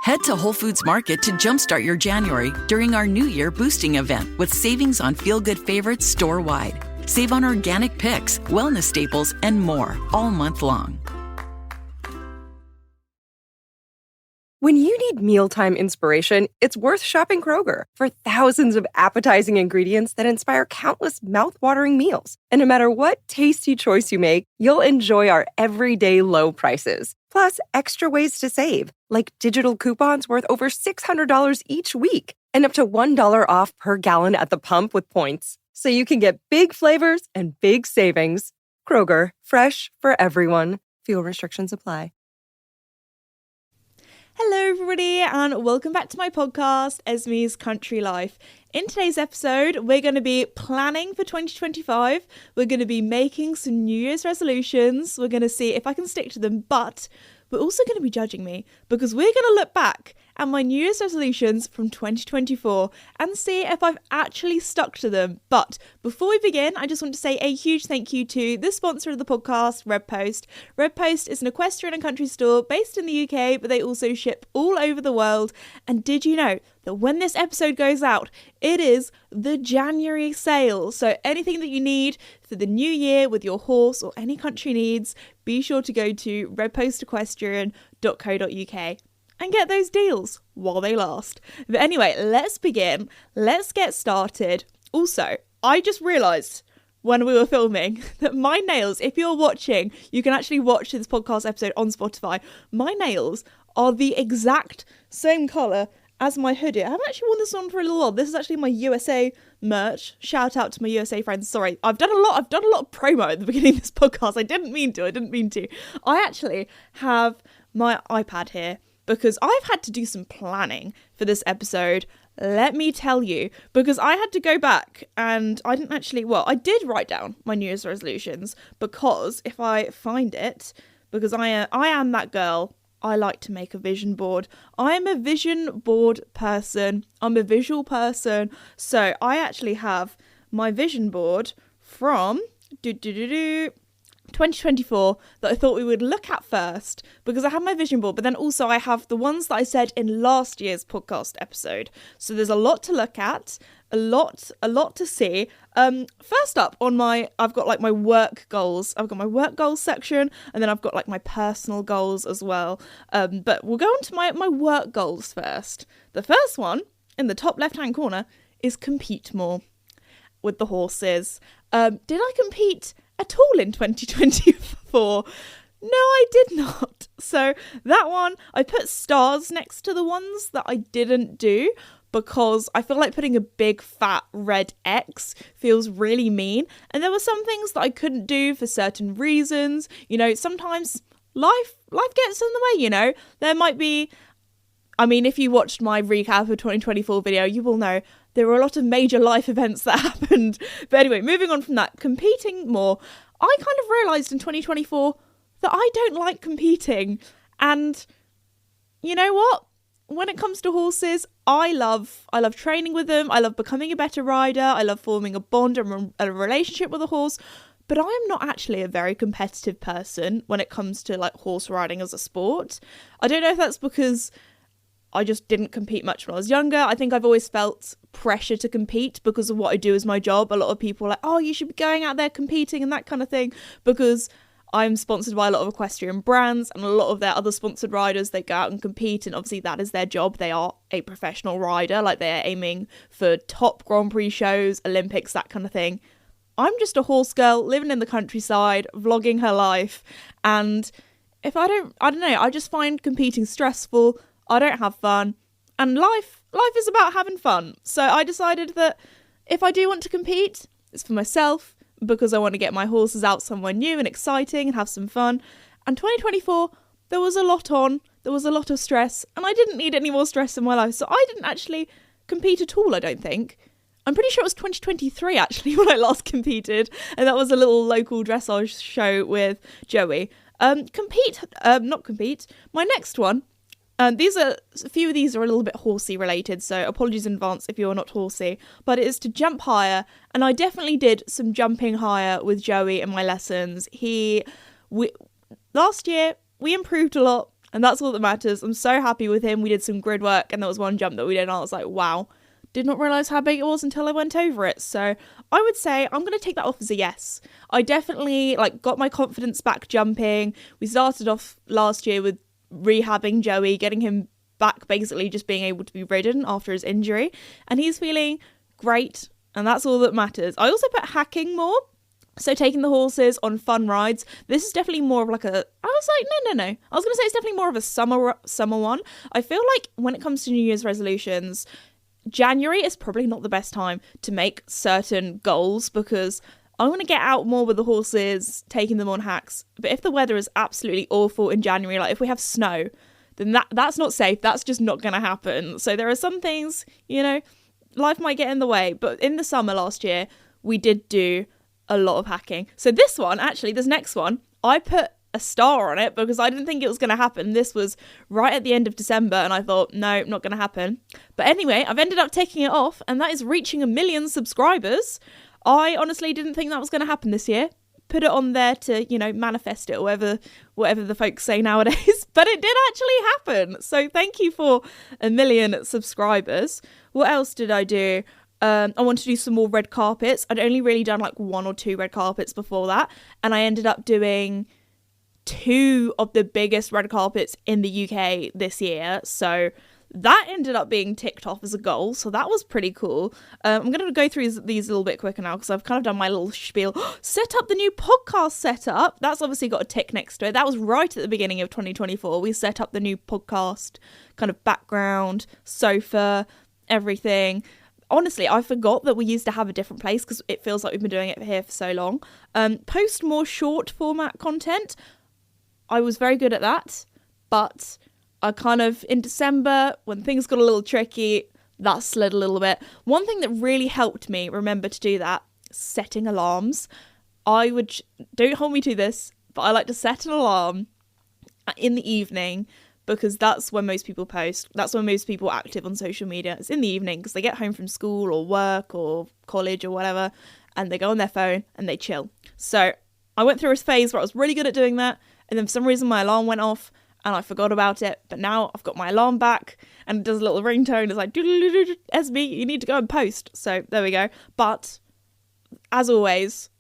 Head to Whole Foods Market to jumpstart your January during our New Year boosting event with savings on feel-good favorites store-wide. Save on organic picks, wellness staples, and more all month long. When you need mealtime inspiration, it's worth shopping Kroger for thousands of appetizing ingredients that inspire countless mouth-watering meals. And no matter what tasty choice you make, you'll enjoy our everyday low prices. Plus, extra ways to save, like digital coupons worth over $600 each week and up to $1 off per gallon at the pump with points. So you can get big flavors and big savings. Kroger, fresh for everyone. Fuel restrictions apply. Hello everybody and welcome back to my podcast, Esme's Country Life. In today's episode, we're going to be planning for 2025. We're going to be making some New Year's resolutions. We're going to see if I can stick to them, but we're also going to be judging me because we're going to look back at my New Year's resolutions from 2024 and see if I've actually stuck to them. But before we begin, I just want to say a huge thank you to the sponsor of the podcast, Redpost. Redpost is an equestrian and country store based in the UK, but they also ship all over the world. And did you know that when this episode goes out, it is the January sale. So anything that you need for the new year with your horse or any country needs, be sure to go to redpostequestrian.co.uk and get those deals while they last. But anyway, let's begin. Let's get started. Also, I just realised when we were filming that my nails, if you're watching, you can actually watch this podcast episode on Spotify. My nails are the exact same colour as my hoodie. I haven't actually worn this on for a little while. This is actually my USA merch. Shout out to my USA friends. Sorry, I've done a lot of promo at the beginning of this podcast. I didn't mean to. I actually have my iPad here because I've had to do some planning for this episode. Let me tell you, because I had to go back and I did write down my New Year's resolutions because if I find it, because I am that girl, I like to make a vision board. I am a vision board person. I'm a visual person. So I actually have my vision board from 2024 that I thought we would look at first because I have my vision board, but then also I have the ones that I said in last year's podcast episode. So there's a lot to look at, a lot to see. First up I've got like my work goals. I've got my work goals section and then I've got like my personal goals as well. But we'll go on to my work goals first. The first one in the top left-hand corner is compete more with the horses. Did I compete at all in 2024? No, I did not. So that one, I put stars next to the ones that I didn't do because I feel like putting a big fat red X feels really mean. And there were some things that I couldn't do for certain reasons. You know, sometimes life gets in the way, you know. There might be, if you watched my recap of 2024 video, you will know there were a lot of major life events that happened. But anyway, moving on from that, competing more. I kind of realised in 2024 that I don't like competing. And you know what? When it comes to horses, I love training with them. I love becoming a better rider. I love forming a bond and a relationship with a horse. But I am not actually a very competitive person when it comes to like horse riding as a sport. I don't know if that's because I just didn't compete much when I was younger. I think I've always felt pressure to compete because of what I do as my job. A lot of people are like, oh, you should be going out there competing and that kind of thing, because I'm sponsored by a lot of equestrian brands and a lot of their other sponsored riders, they go out and compete, and obviously that is their job. They are a professional rider, like they're aiming for top Grand Prix shows, Olympics, that kind of thing. I'm just a horse girl living in the countryside, vlogging her life, and if I don't know, I just find competing stressful. I don't have fun, and life is about having fun. So I decided that if I do want to compete, it's for myself, because I want to get my horses out somewhere new and exciting and have some fun. And 2024, there was a lot on, there was a lot of stress, and I didn't need any more stress in my life, so I didn't actually compete at all, I don't think. I'm pretty sure it was 2023 actually when I last competed, and that was a little local dressage show with Joey. My next one, a few of these are a little bit horsey related, so apologies in advance if you're not horsey, but it is to jump higher, and I definitely did some jumping higher with Joey in my lessons. Last year we improved a lot, And that's all that matters. I'm so happy with him. We did some grid work and there was one jump that we did and I was like, wow, did not realise how big it was until I went over it. So I would say I'm going to take that off as a yes. I definitely got my confidence back jumping. We started off last year with rehabbing Joey, getting him back, basically just being able to be ridden after his injury. And he's feeling great. And that's all that matters. I also put hacking more. So taking the horses on fun rides. This is definitely more of I was like, no. I was going to say it's definitely more of a summer one. I feel like when it comes to New Year's resolutions, January is probably not the best time to make certain goals because I want to get out more with the horses, taking them on hacks. But if the weather is absolutely awful in January, if we have snow, then that's not safe. That's just not going to happen. So there are some things, life might get in the way. But in the summer last year, we did do a lot of hacking. So this next one, I put a star on it because I didn't think it was going to happen. This was right at the end of December and I thought, no, not going to happen. But anyway, I've ended up taking it off and that is reaching 1 million subscribers. I honestly didn't think that was going to happen this year. Put it on there to, manifest it, or whatever the folks say nowadays. But it did actually happen. So thank you for 1 million subscribers. What else did I do? I wanted to do some more red carpets. I'd only really done 1 or 2 red carpets before that. And I ended up doing 2 of the biggest red carpets in the UK this year. So that ended up being ticked off as a goal. So that was pretty cool. I'm going to go through these a little bit quicker now because I've kind of done my little spiel. Set up the new podcast setup. That's obviously got a tick next to it. That was right at the beginning of 2024. We set up the new podcast kind of background, sofa, everything. Honestly, I forgot that we used to have a different place because it feels like we've been doing it here for so long. Post more short format content. I was very good at that, but I kind of, in December, when things got a little tricky, that slid a little bit. One thing that really helped me remember to do that, setting alarms. Don't hold me to this, but I like to set an alarm in the evening because that's when most people post. That's when most people are active on social media. It's in the evening because they get home from school or work or college or whatever, and they go on their phone and they chill. So I went through a phase where I was really good at doing that, and then for some reason my alarm went off and I forgot about it. But now I've got my alarm back and it does a little ringtone. It's like, Esme, you need to go and post. So there we go. But as always,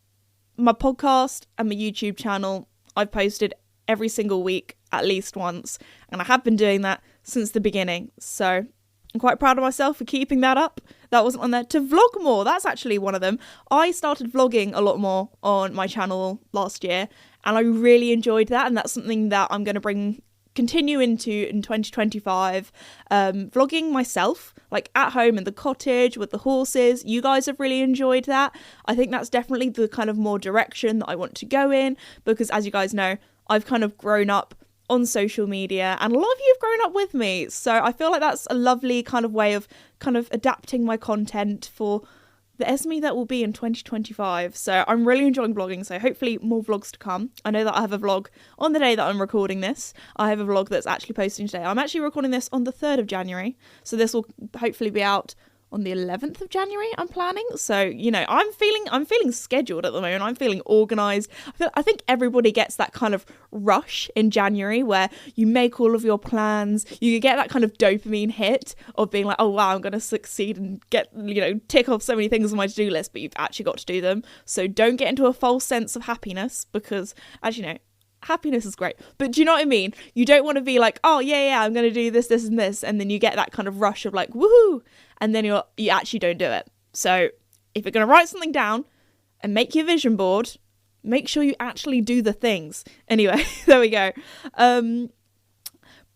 my podcast and my YouTube channel, I've posted every single week at least once, and I have been doing that since the beginning, so I'm quite proud of myself for keeping that up. That wasn't on there. To vlog more, that's actually one of them. I started vlogging a lot more on my channel last year and I really enjoyed that, and that's something that I'm going to continue into in 2025. Vlogging myself, at home in the cottage with the horses. You guys have really enjoyed that. I think that's definitely the kind of more direction that I want to go in, because as you guys know, I've kind of grown up on social media and a lot of you have grown up with me, so I feel like that's a lovely kind of way of kind of adapting my content for the Esme that will be in 2025. So I'm really enjoying vlogging, so hopefully more vlogs to come. I know that I have a vlog on the day that I'm recording this. I have a vlog that's actually posting today. I'm actually recording this on the 3rd of January, so this will hopefully be out on the 11th of January, I'm planning. So, I'm feeling scheduled at the moment. I'm feeling organised. I think everybody gets that kind of rush in January where you make all of your plans. You get that kind of dopamine hit of being like, oh wow, I'm going to succeed and get, tick off so many things on my to-do list, but you've actually got to do them. So don't get into a false sense of happiness because, as you know, happiness is great, but do you know what I mean? You don't want to be like, oh yeah, I'm going to do this, this and this, and then you get that kind of rush of like, woohoo, and then you actually don't do it. So if you're going to write something down and make your vision board, make sure you actually do the things. Anyway, there we go.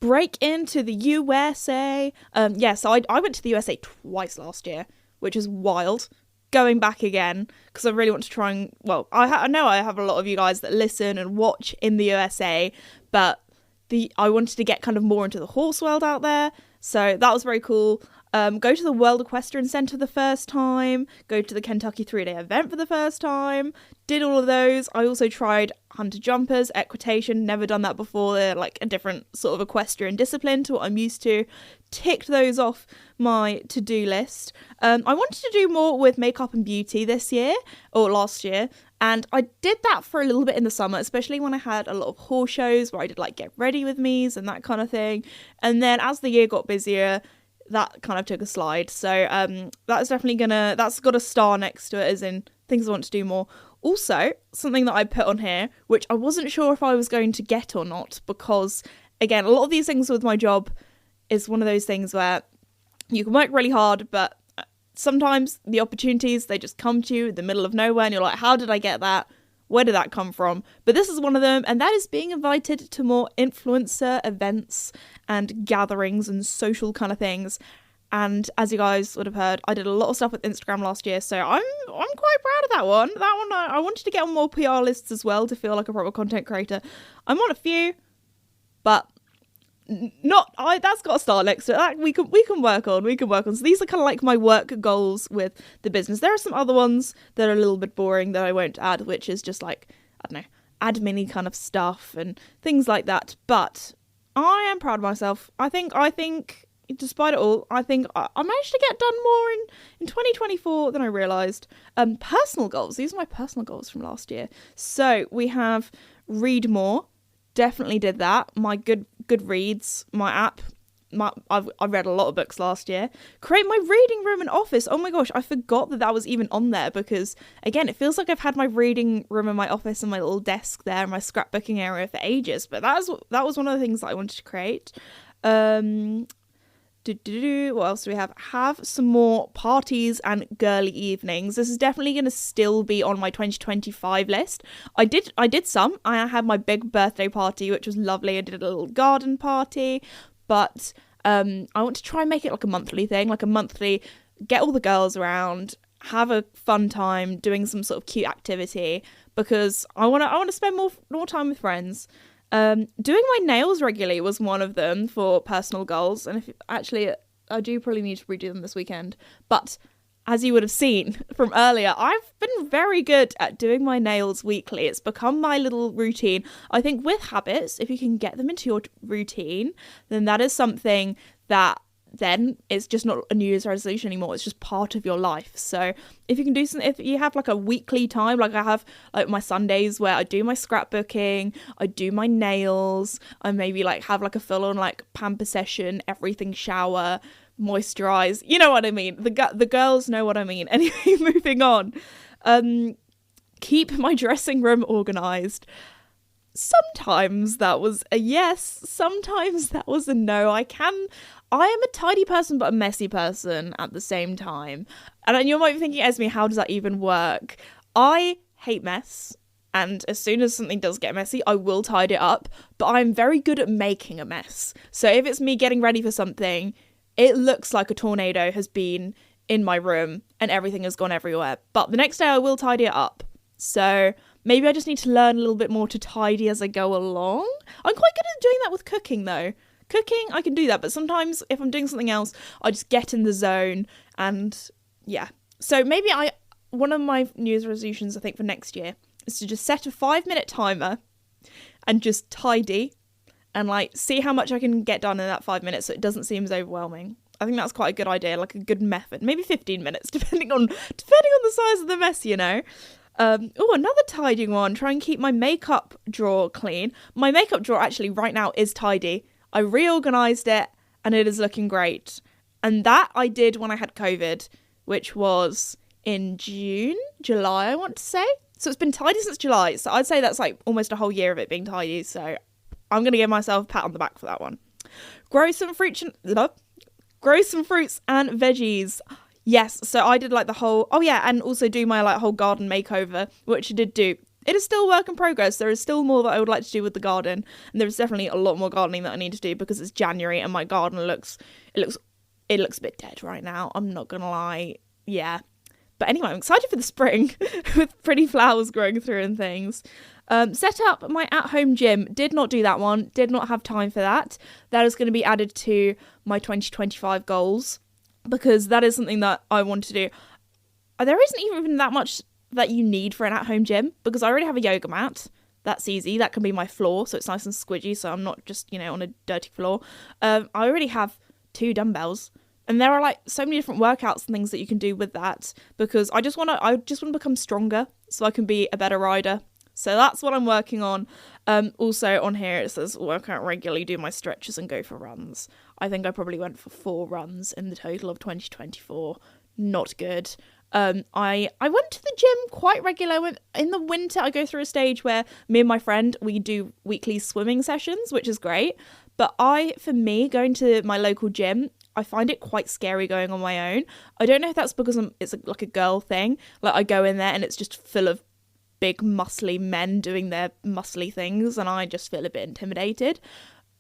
Break into the USA. So I went to the USA twice last year, which is wild. Going back again because I really want to try and, I know I have a lot of you guys that listen and watch in the USA, but I wanted to get kind of more into the horse world out there, so that was very cool. Go to the World Equestrian Centre the first time, go to the Kentucky 3-day event for the first time, did all of those. I also tried hunter jumpers, equitation, never done that before. They're like a different sort of equestrian discipline to what I'm used to. Ticked those off my to-do list. I wanted to do more with makeup and beauty this year, or last year, And I did that for a little bit in the summer, especially when I had a lot of haul shows where I did like get ready with me's and that kind of thing. And then as the year got busier, that kind of took a slide. So that's definitely that's got a star next to it, as in things I want to do more. Also, something that I put on here, which I wasn't sure if I was going to get or not, because again, a lot of these things with my job is one of those things where you can work really hard, but sometimes the opportunities, they just come to you in the middle of nowhere and you're like, how did I get that? Where did that come from? But this is one of them, and that is being invited to more influencer events and gatherings and social kind of things. And as you guys would have heard, I did a lot of stuff with Instagram last year, so I'm quite proud of that one. I wanted to get on more PR lists as well to feel like a proper content creator. I'm on a few, but that's got a star next to it. That we can work on. So these are kind of like my work goals with the business. There are some other ones that are a little bit boring that I won't add, which is just like, I don't know, admin-y kind of stuff and things like that. But I am proud of myself. I think despite it all, I think I managed to get done more in 2024 than I realised. Personal goals. These are my personal goals from last year. So we have read more. Definitely did that. My Goodreads, my app. I read a lot of books last year. Create my reading room and office. Oh my gosh, I forgot that was even on there, because again, it feels like I've had my reading room and my office and my little desk there and my scrapbooking area for ages. But that was one of the things that I wanted to create. What else do we have? Have some more parties and girly evenings. This is definitely going to still be on my 2025 list. I did some. I had my big birthday party, which was lovely. I did a little garden party, but I want to try and make it like a monthly thing, get all the girls around, have a fun time doing some sort of cute activity, because I want to spend more time with friends. Doing my nails regularly was one of them for personal goals, and I do probably need to redo them this weekend. But as you would have seen from earlier, I've been very good at doing my nails weekly. It's become my little routine. I think with habits, if you can get them into your routine, then that is something that then it's just not a New Year's resolution anymore. It's just part of your life. So if you can do something, if you have like a weekly time, like I have like my Sundays where I do my scrapbooking, I do my nails, I maybe like have like a full on like pamper session, everything, shower, moisturize, you know what I mean? The girls know what I mean. Anyway, moving on. Keep my dressing room organized. Sometimes that was a yes, sometimes that was a no. I am a tidy person but a messy person at the same time. And you might be thinking, Esme, how does that even work? I hate mess, and as soon as something does get messy, I will tidy it up, but I'm very good at making a mess. So if it's me getting ready for something, it looks like a tornado has been in my room and everything has gone everywhere. But the next day I will tidy it up. So maybe I just need to learn a little bit more to tidy as I go along. I'm quite good at doing that with cooking though. Cooking, I can do that, but sometimes if I'm doing something else, I just get in the zone, and yeah. So maybe one of my New Year's resolutions, I think, for next year is to just set a 5-minute timer and just tidy and like see how much I can get done in that 5 minutes so it doesn't seem as overwhelming. I think that's quite a good idea, like a good method. Maybe 15 minutes, depending on the size of the mess, you know. Another tidying one. Try and keep my makeup drawer clean. My makeup drawer actually right now is tidy. I reorganised it and it is looking great. And that I did when I had COVID, which was in July, I want to say. So it's been tidy since July. So I'd say that's like almost a whole year of it being tidy. So I'm going to give myself a pat on the back for that one. Grow some fruits and veggies. Yes, so I did like the whole, and also do my like whole garden makeover, which I did do. It is still work in progress. There is still more that I would like to do with the garden, and there is definitely a lot more gardening that I need to do because it's January and my garden looks a bit dead right now. I'm not gonna lie, yeah. But anyway, I'm excited for the spring with pretty flowers growing through and things. Set up my at-home gym. Did not do that one. Did not have time for that. That is going to be added to my 2025 goals because that is something that I want to do. There isn't even that much that you need for an at-home gym because I already have a yoga mat. That's easy. That can be my floor, so it's nice and squidgy, so I'm not just, on a dirty floor. I already have 2 dumbbells. And there are like so many different workouts and things that you can do with that, because I just want to become stronger so I can be a better rider. So that's what I'm working on. Also on here it says work out regularly, do my stretches and go for runs. I think I probably went for 4 runs in the total of 2024. Not good. I went to the gym quite regularly. In the winter, I go through a stage where me and my friend, we do weekly swimming sessions, which is great. But for me, going to my local gym, I find it quite scary going on my own. I don't know if that's because it's like a girl thing. Like I go in there and it's just full of big muscly men doing their muscly things and I just feel a bit intimidated.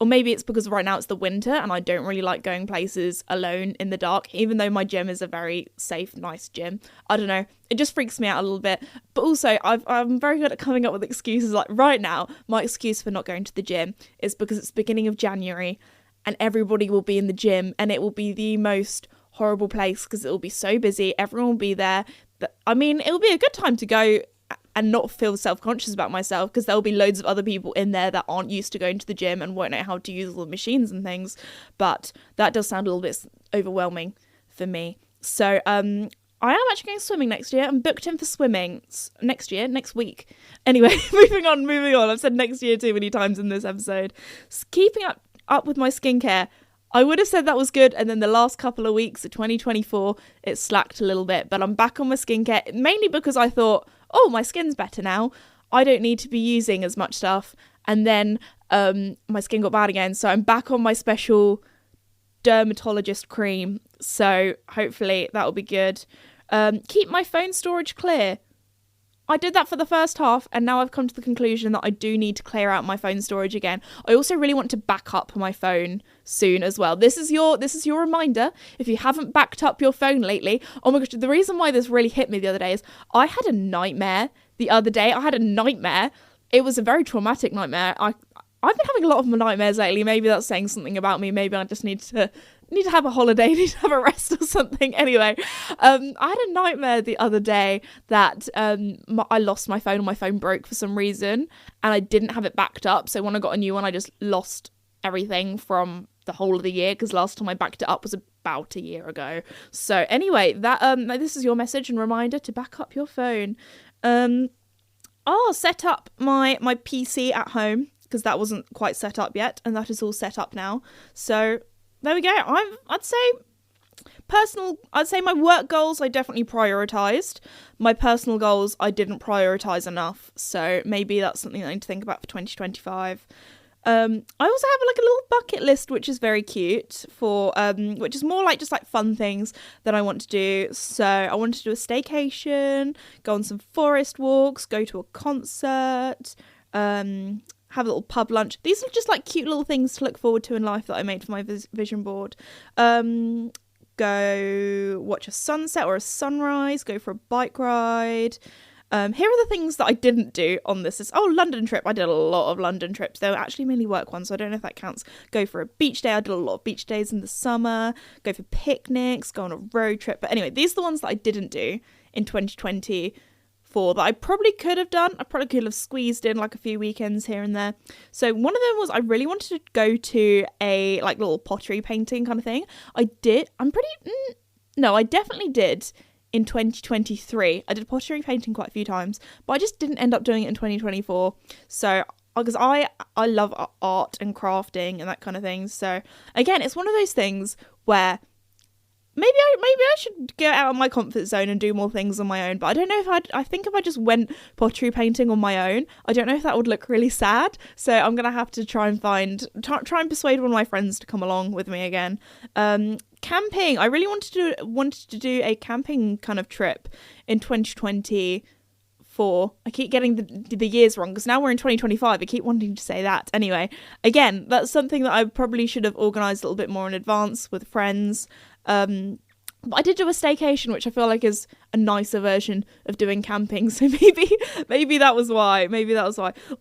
Or maybe it's because right now it's the winter and I don't really like going places alone in the dark, even though my gym is a very safe, nice gym. I don't know. It just freaks me out a little bit. But also, I'm very good at coming up with excuses. Like right now, my excuse for not going to the gym is because it's the beginning of January and everybody will be in the gym and it will be the most horrible place because it will be so busy. Everyone will be there. I mean, it'll be a good time to go and not feel self-conscious about myself because there'll be loads of other people in there that aren't used to going to the gym and won't know how to use all the machines and things. But that does sound a little bit overwhelming for me. So I am actually going swimming next year. I'm booked in for swimming next week. Anyway, moving on. I've said next year too many times in this episode. Keeping up with my skincare. I would have said that was good, and then the last couple of weeks of 2024, it slacked a little bit, but I'm back on my skincare, mainly because I thought, oh, my skin's better now. I don't need to be using as much stuff. And then my skin got bad again, so I'm back on my special dermatologist cream. So hopefully that'll be good. Keep my phone storage clear. I did that for the first half, and now I've come to the conclusion that I do need to clear out my phone storage again. I also really want to back up my phone soon as well. This is your reminder. If you haven't backed up your phone lately, oh my gosh, the reason why this really hit me the other day is I had a nightmare the other day. It was a very traumatic nightmare. I've been having a lot of nightmares lately. Maybe that's saying something about me. Maybe I just need to have a holiday, need to have a rest or something. Anyway, I had a nightmare the other day that I lost my phone, or my phone broke for some reason, and I didn't have it backed up. So when I got a new one, I just lost everything from the whole of the year, because last time I backed it up was about a year ago. So anyway, that this is your message and reminder to back up your phone. I'll set up my PC at home, because that wasn't quite set up yet, and that is all set up now. So there we go. I'd say my work goals I definitely prioritized. My personal goals I didn't prioritize enough. So maybe that's something I need to think about for 2025. I also have like a little bucket list, which is very cute for which is more like just like fun things that I want to do. So I want to do a staycation, go on some forest walks, go to a concert, have a little pub lunch. These are just like cute little things to look forward to in life that I made for my vision board. Go watch a sunset or a sunrise, go for a bike ride. Here are the things that I didn't do on this. London trip. I did a lot of London trips. They were actually mainly work ones, so I don't know if that counts. Go for a beach day. I did a lot of beach days in the summer. Go for picnics, go on a road trip. But anyway, these are the ones that I didn't do in 2024 that I probably could have done. I probably could have squeezed in like a few weekends here and there. So one of them was I really wanted to go to a like little pottery painting kind of thing. I definitely did. In 2023, I did pottery painting quite a few times, but I just didn't end up doing it in 2024. So, because I love art and crafting and that kind of thing. So, again, it's one of those things where maybe I should get out of my comfort zone and do more things on my own. But I don't know I think if I just went pottery painting on my own, I don't know if that would look really sad. So I'm gonna have to try and persuade one of my friends to come along with me again. Camping. I really wanted to do a camping kind of trip in 2024. I keep getting the years wrong because now we're in 2025. I keep wanting to say that. Anyway, again, that's something that I probably should have organised a little bit more in advance with friends. But I did do a staycation, which I feel like is a nicer version of doing camping. So maybe that was why.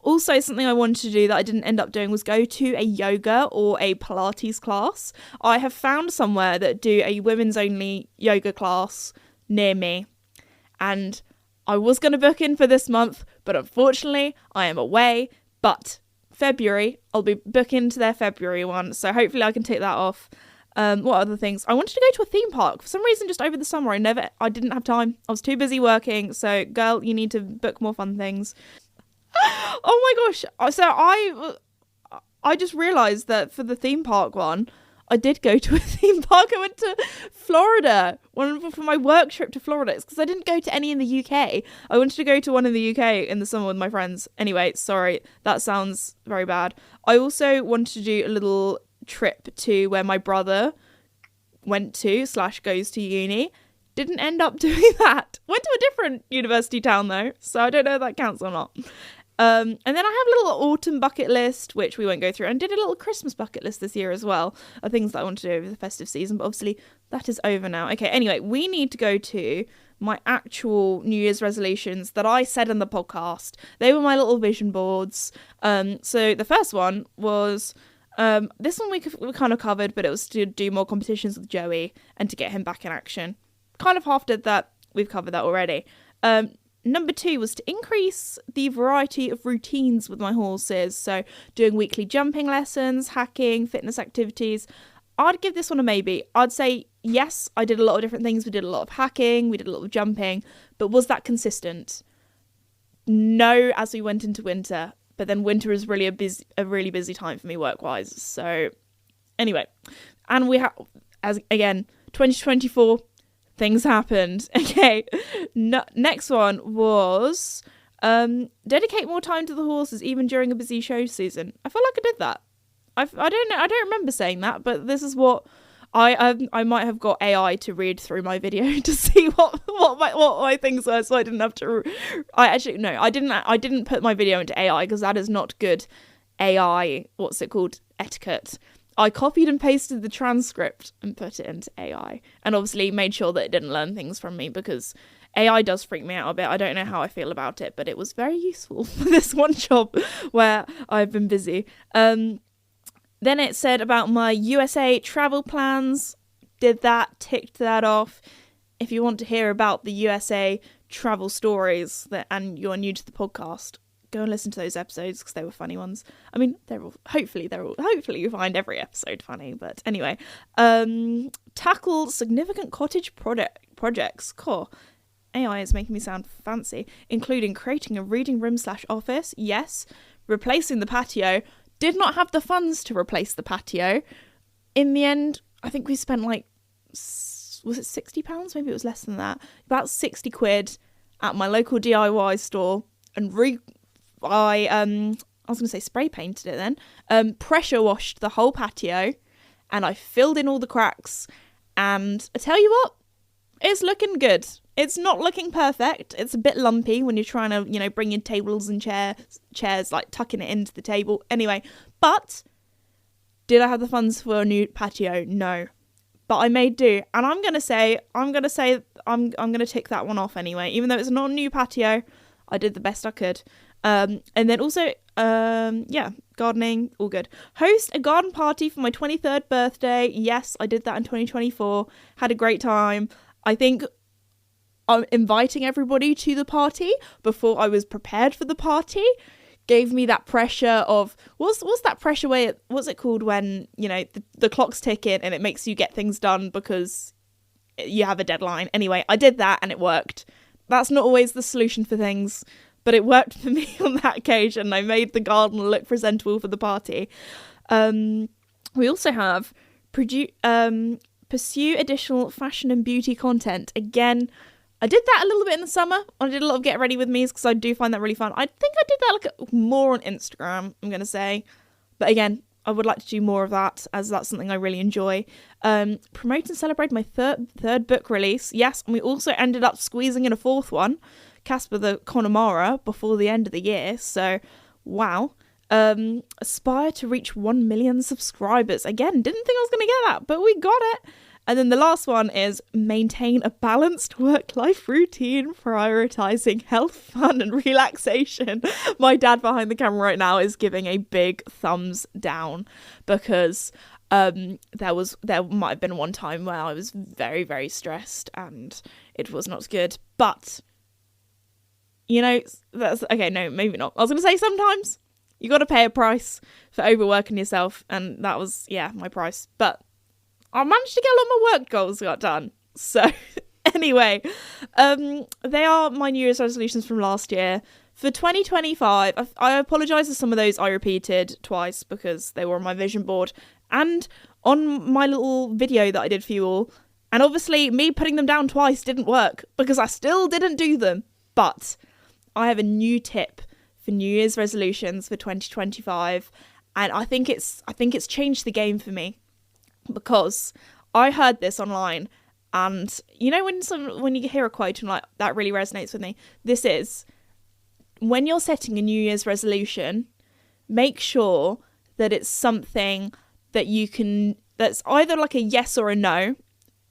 Also, something I wanted to do that I didn't end up doing was go to a yoga or a Pilates class. I have found somewhere that do a women's only yoga class near me. And I was going to book in for this month, but unfortunately I am away. But February, I'll be booking to their February one. So hopefully I can take that off. What other things? I wanted to go to a theme park. For some reason, just over the summer, I didn't have time. I was too busy working. So, girl, you need to book more fun things. Oh my gosh. So I just realised that for the theme park one, I did go to a theme park. I went to Florida for my work trip to Florida. It's because I didn't go to any in the UK. I wanted to go to one in the UK in the summer with my friends. Anyway, sorry, that sounds very bad. I also wanted to do a little trip to where my brother went to / goes to uni. Didn't end up doing that. Went to a different university town though, so I don't know if that counts or not. And then I have a little autumn bucket list, which we won't go through, and did a little Christmas bucket list this year as well, of things that I want to do over the festive season, but obviously that is over now. Okay, anyway, we need to go to my actual New Year's resolutions that I said in the podcast. They were my little vision boards. So the first one was, this one we kind of covered, but it was to do more competitions with Joey and to get him back in action. Kind of half did that. We've covered that already. Number 2 was to increase the variety of routines with my horses. So doing weekly jumping lessons, hacking, fitness activities. I'd give this one a maybe. I'd say, yes, I did a lot of different things. We did a lot of hacking, we did a lot of jumping, but was that consistent? No, as we went into winter. But then winter is really a really busy time for me work-wise. So anyway, and we have, as again, 2024, things happened. Okay, next one was dedicate more time to the horses even during a busy show season. I feel like I did that. I don't know. I don't remember saying that, but this is what I might have got AI to read through my video to see what my things were, so I didn't have to. I didn't put my video into AI because that is not good AI. What's it called? Etiquette. I copied and pasted the transcript and put it into AI, and obviously made sure that it didn't learn things from me because AI does freak me out a bit. I don't know how I feel about it, but it was very useful for this one job where I've been busy. Then it said about my USA travel plans. Did that, ticked that off. If you want to hear about the USA travel stories and you're new to the podcast, go and listen to those episodes because they were funny ones. I mean, hopefully you find every episode funny, but anyway. Tackle significant cottage projects. Cool. AI is making me sound fancy, including creating a reading room / office. Yes. Replacing the patio. Did not have the funds to replace the patio. In the end, I think we spent like, was it £60? Maybe it was less than that. About 60 quid at my local DIY store, and I was going to say spray painted it then. Pressure washed the whole patio, and I filled in all the cracks. And I tell you what, it's looking good. It's not looking perfect. It's a bit lumpy when you're trying to, bring in tables and chairs, like tucking it into the table. Anyway, but did I have the funds for a new patio? No. But I made do. And I'm going to tick that one off anyway. Even though it's not a new patio, I did the best I could. And then also, gardening, all good. Host a garden party for my 23rd birthday. Yes, I did that in 2024. Had a great time. I think inviting everybody to the party before I was prepared for the party gave me that pressure of what's that pressure what's it called when the clock's ticking and it makes you get things done because you have a deadline. Anyway, I did that and it worked. That's not always the solution for things, but it worked for me on that occasion. I made the garden look presentable for the party. We also have pursue additional fashion and beauty content. Again, I did that a little bit in the summer. I did a lot of get ready with me's because I do find that really fun. I think I did that more on Instagram, I'm going to say. But again, I would like to do more of that as that's something I really enjoy. Promote and celebrate my third book release. Yes, and we also ended up squeezing in a 4th one, Casper the Connemara, before the end of the year. So, wow. Aspire to reach 1 million subscribers. Again, didn't think I was going to get that, but we got it. And then the last one is maintain a balanced work-life routine, prioritizing health, fun, and relaxation. My dad behind the camera right now is giving a big thumbs down because there might have been one time where I was very, very stressed and it was not good. But, that's okay. No, maybe not. I was going to say sometimes you got to pay a price for overworking yourself, and that was, my price. But I managed to get a lot of my work goals got done. So anyway, they are my New Year's resolutions from last year. For 2025, I apologise for some of those I repeated twice because they were on my vision board and on my little video that I did for you all. And obviously, me putting them down twice didn't work because I still didn't do them. But I have a new tip for New Year's resolutions for 2025, and I think it's changed the game for me because I heard this online, and you know when you hear a quote and like that really resonates with me. This is when you're setting a New Year's resolution, make sure that it's something that's either like a yes or a no,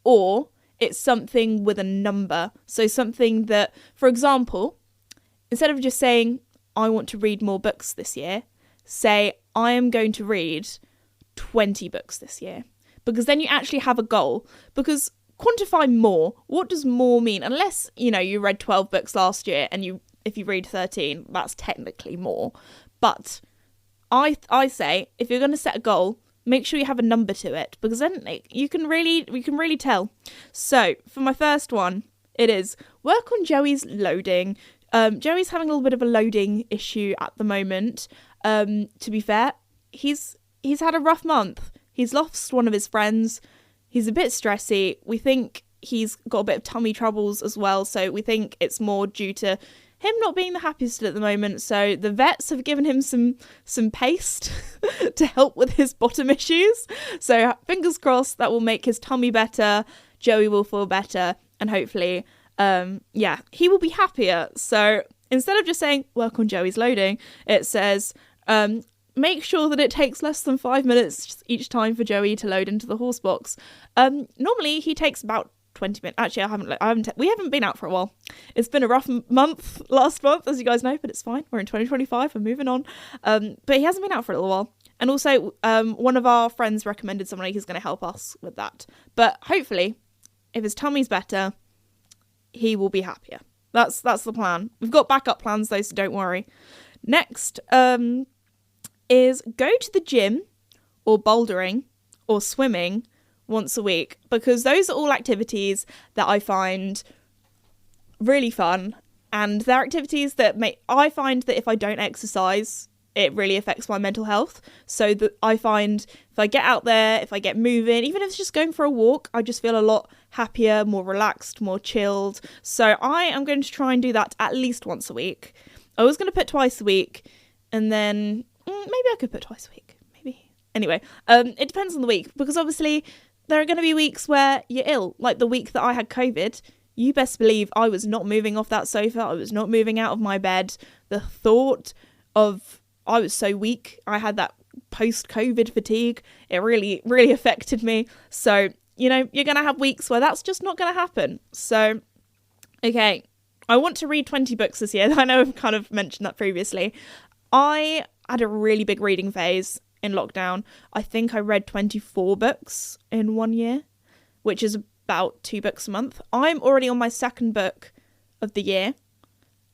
or it's something with a number. So something that, for example, instead of just saying, I want to read more books this year, say, I am going to read 20 books this year. Because then you actually have a goal. Because quantify more. What does more mean? Unless, you read 12 books last year and if you read 13, that's technically more. But I say, if you're going to set a goal, make sure you have a number to it, because then we can really tell. So for my first one, it is work on Joey's loading. Joey's having a little bit of a loading issue at the moment. To be fair, he's had a rough month. He's lost one of his friends. He's a bit stressy. We think he's got a bit of tummy troubles as well. So we think it's more due to him not being the happiest at the moment. So the vets have given him some paste to help with his bottom issues. So fingers crossed that will make his tummy better. Joey will feel better, and hopefully, he will be happier. So instead of just saying work on Joey's loading, it says make sure that it takes less than 5 minutes each time for Joey to load into the horse box. Normally he takes about 20 minutes. Actually, we haven't been out for a while. It's been a rough month last month, as you guys know, but it's fine. We're in 2025. We're moving on. But he hasn't been out for a little while. And also, one of our friends recommended somebody who's going to help us with that. But hopefully, if his tummy's better, he will be happier. That's the plan. We've got backup plans though, so don't worry. Next, is go to the gym or bouldering or swimming once a week, because those are all activities that I find really fun, and they're activities that I find that if I don't exercise, it really affects my mental health. So that I find if I get out there, if I get moving, even if it's just going for a walk, I just feel a lot happier, more relaxed, more chilled. So I am going to try and do that at least once a week. I was going to put twice a week, and then maybe I could put twice a week. Maybe. Anyway, it depends on the week, because obviously there are going to be weeks where you're ill. Like the week that I had COVID, you best believe I was not moving off that sofa. I was not moving out of my bed. The thought of I was so weak. I had that post-COVID fatigue. It really, really affected me. So, you're going to have weeks where that's just not going to happen. So, okay, I want to read 20 books this year. I know I've kind of mentioned that previously. I had a really big reading phase in lockdown. I think I read 24 books in 1 year, which is about 2 books a month. I'm already on my second book of the year,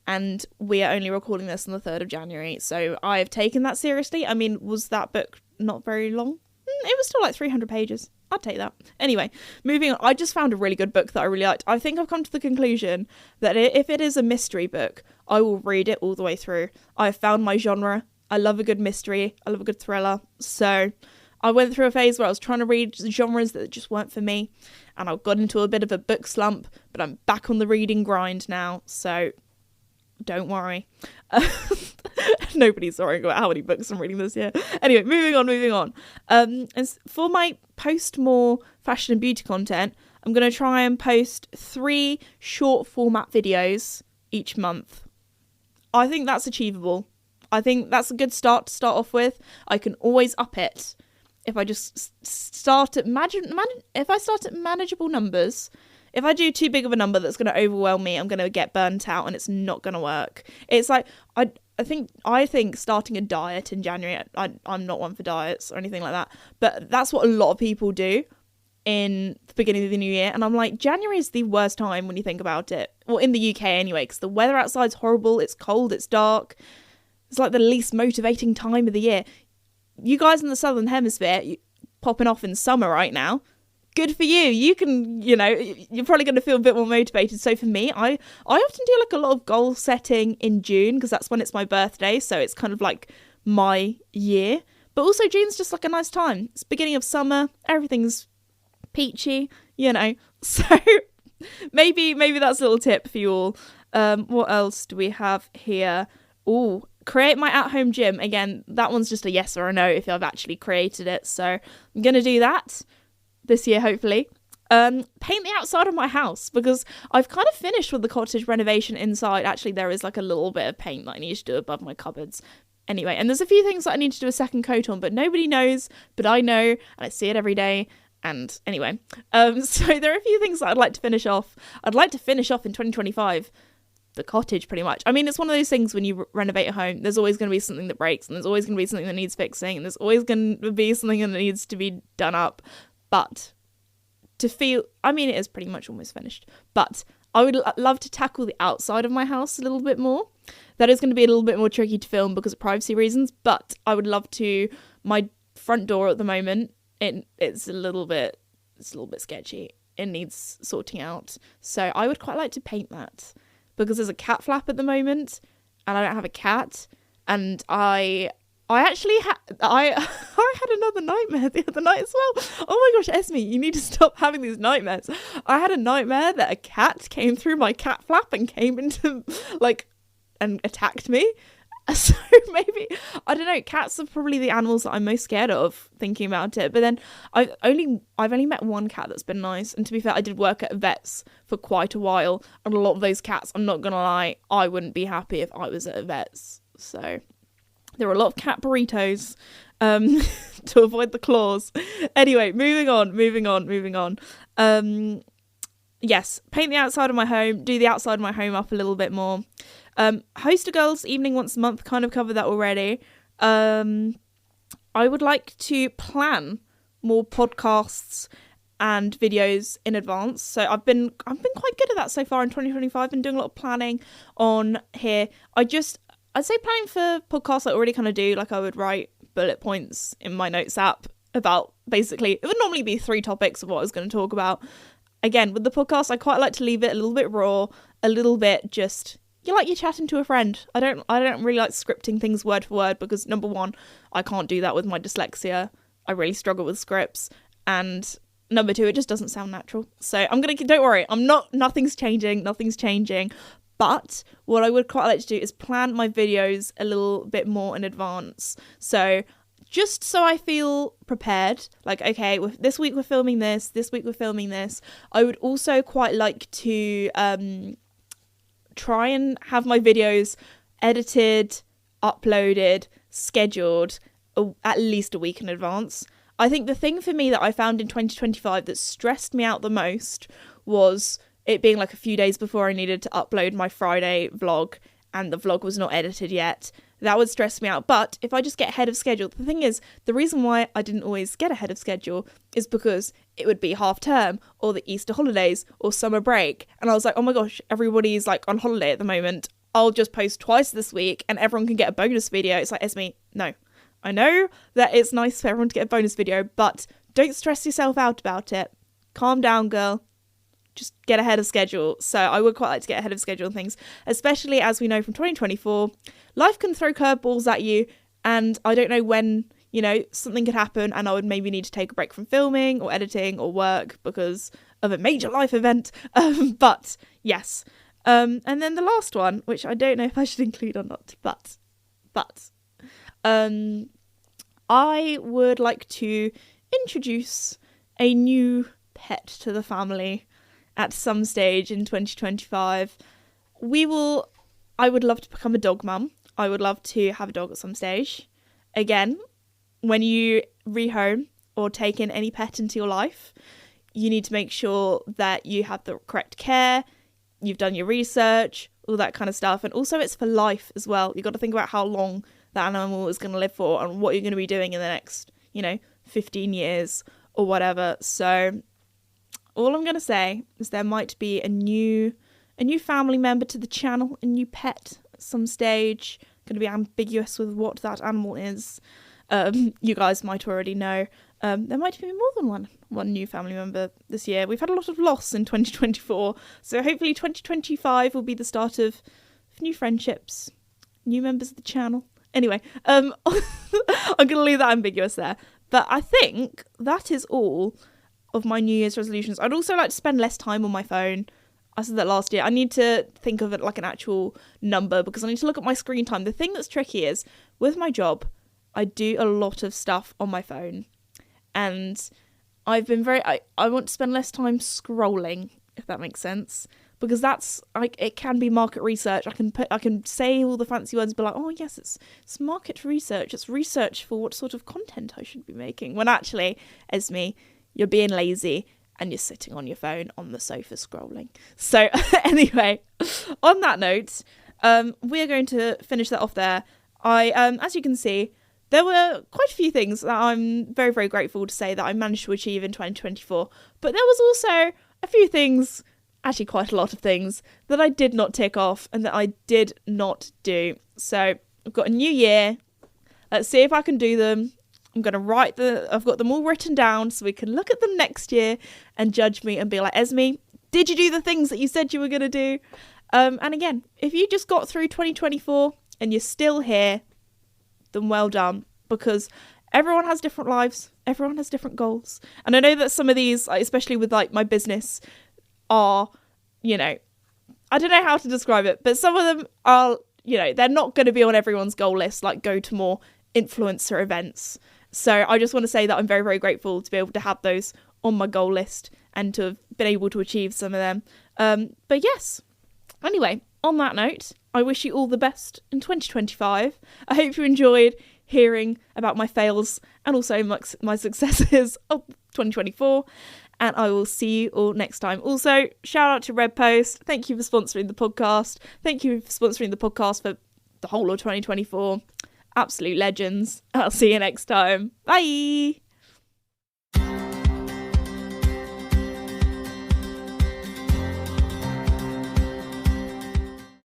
and we are only recording this on the 3rd of January, so I have taken that seriously. I mean, was that book not very long? It was still like 300 pages. I'd take that. Anyway, moving on. I just found a really good book that I really liked. I think I've come to the conclusion that if it is a mystery book, I will read it all the way through. I've found my genre. I love a good mystery. I love a good thriller. So I went through a phase where I was trying to read genres that just weren't for me, and I got into a bit of a book slump, but I'm back on the reading grind now, so don't worry. Nobody's worrying about how many books I'm reading this year. Anyway, moving on. And for my post more fashion and beauty content, I'm going to try and post 3 short format videos each month. I think that's achievable. I think that's a good start to start off with. I can always up it if I just start at if I start at manageable numbers. If I do too big of a number that's going to overwhelm me, I'm going to get burnt out and it's not going to work. It's like, I think starting a diet in January, I'm not one for diets or anything like that, but that's what a lot of people do in the beginning of the new year. And I'm like, January is the worst time when you think about it. Well, in the UK anyway, because the weather outside's horrible. It's cold, it's dark. It's like the least motivating time of the year. You guys in the Southern Hemisphere, popping off in summer right now. good for you. You can, you're probably going to feel a bit more motivated. So for me, I often do like a lot of goal setting in June because that's when it's my birthday. So it's kind of like my year. But also June's just like a nice time. It's beginning of summer. Everything's peachy, So maybe that's a little tip for you all. What else do we have here? Oh, create my at-home gym. Again, that one's just a yes or a no if I've actually created it. So I'm going to do that this year, hopefully. Paint the outside of my house because I've kind of finished with the cottage renovation inside. Actually, there is like a little bit of paint that I need to do above my cupboards. Anyway, and there's a few things that I need to do a second coat on, but nobody knows, but I know, and I see it every day. And anyway, so there are a few things that I'd like to finish off. I'd like to finish off in 2025. The cottage, pretty much. I mean, it's one of those things when you renovate a home, there's always going to be something that breaks, and there's always going to be something that needs fixing, and there's always going to be something that needs to be done up. But to feel, I mean, it is pretty much almost finished, but I would love to tackle the outside of my house a little bit more. That is going to be a little bit more tricky to film because of privacy reasons, but I would love to. My front door at the moment, it's a little bit sketchy. It needs sorting out. So I would quite like to paint that. Because there's a cat flap at the moment, and I don't have a cat, and I actually I had another nightmare the other night as well. Oh my gosh, Esme, you need to stop having these nightmares. I had a nightmare that a cat came through my cat flap and came into and attacked me. So maybe, I don't know, cats are probably the animals that I'm most scared of, thinking about it. But then I've only met one cat that's been nice. And to be fair, I did work at a vet's for quite a while. And a lot of those cats, I'm not going to lie, I wouldn't be happy if I was at a vet's. So there are a lot of cat burritos to avoid the claws. Anyway, moving on. Yes, paint the outside of my home, do the outside of my home up a little bit more. Host a girls' evening once a month, kind of covered that already. I would like to plan more podcasts and videos in advance. So I've been quite good at that so far in 2025. I've been doing a lot of planning on here. I'd say planning for podcasts I already kind of do, like I would write bullet points in my notes app about basically, it would normally be 3 topics of what I was going to talk about. Again, with the podcast, I quite like to leave it a little bit raw, a little bit just, you're chatting to a friend. I don't really like scripting things word for word because, number one, I can't do that with my dyslexia. I really struggle with scripts. And number two, it just doesn't sound natural. So don't worry, nothing's changing. But what I would quite like to do is plan my videos a little bit more in advance. So just so I feel prepared, like, okay, this week we're filming this week we're filming this. I would also quite like to try and have my videos edited, uploaded, scheduled at least a week in advance. I think the thing for me that I found in 2025 that stressed me out the most was it being like a few days before I needed to upload my Friday vlog and the vlog was not edited yet. That would stress me out. But if I just get ahead of schedule, the thing is, the reason why I didn't always get ahead of schedule is because it would be half term or the Easter holidays or summer break. And I was like, oh my gosh, everybody's like on holiday at the moment. I'll just post twice this week and everyone can get a bonus video. It's like, Esme, no. I know that it's nice for everyone to get a bonus video, but don't stress yourself out about it. Calm down, girl. Just get ahead of schedule. So I would quite like to get ahead of schedule and things, especially as we know from 2024, life can throw curveballs at you. And I don't know when, something could happen and I would maybe need to take a break from filming or editing or work because of a major life event. But yes. And then the last one, which I don't know if I should include or not, but I would like to introduce a new pet to the family at some stage in 2025. I would love to become a dog mum. I would love to have a dog at some stage. Again, when you rehome or take in any pet into your life, you need to make sure that you have the correct care, you've done your research, all that kind of stuff. And also it's for life as well. You've got to think about how long that animal is going to live for and what you're going to be doing in the next, 15 years or whatever. So all I'm going to say is there might be a new family member to the channel, a new pet at some stage. Going to be ambiguous with what that animal is. You guys might already know. There might be more than one. one new family member this year. We've had a lot of loss in 2024, so hopefully 2025 will be the start of new friendships, new members of the channel. Anyway, I'm going to leave that ambiguous there. But I think that is all of my New Year's resolutions. I'd also like to spend less time on my phone. I said that last year. I need to think of it like an actual number because I need to look at my screen time. The thing that's tricky is, with my job, I do a lot of stuff on my phone. And I've been I want to spend less time scrolling, if that makes sense. Because that's, it can be market research. I can say all the fancy words and be like, oh yes, it's market research. It's research for what sort of content I should be making. When actually, Esme, you're being lazy and you're sitting on your phone on the sofa scrolling. So anyway, on that note, we're going to finish that off there. As you can see, there were quite a few things that I'm very, very grateful to say that I managed to achieve in 2024. But there was also a few things, actually quite a lot of things, that I did not tick off and that I did not do. So I've got a new year. Let's see if I can do them. I'm going to I've got them all written down so we can look at them next year and judge me and be like, Esme, did you do the things that you said you were going to do? And again, if you just got through 2024 and you're still here, then well done, because everyone has different lives. Everyone has different goals. And I know that some of these, especially with like my business, are, I don't know how to describe it, but some of them are, they're not going to be on everyone's goal list, like go to more influencer events. So I just want to say that I'm very, very grateful to be able to have those on my goal list and to have been able to achieve some of them. But yes, anyway, on that note, I wish you all the best in 2025. I hope you enjoyed hearing about my fails and also my successes of 2024. And I will see you all next time. Also, shout out to Red Post. Thank you for sponsoring the podcast. Thank you for sponsoring the podcast for the whole of 2024. Absolute legends. I'll see you next time. Bye.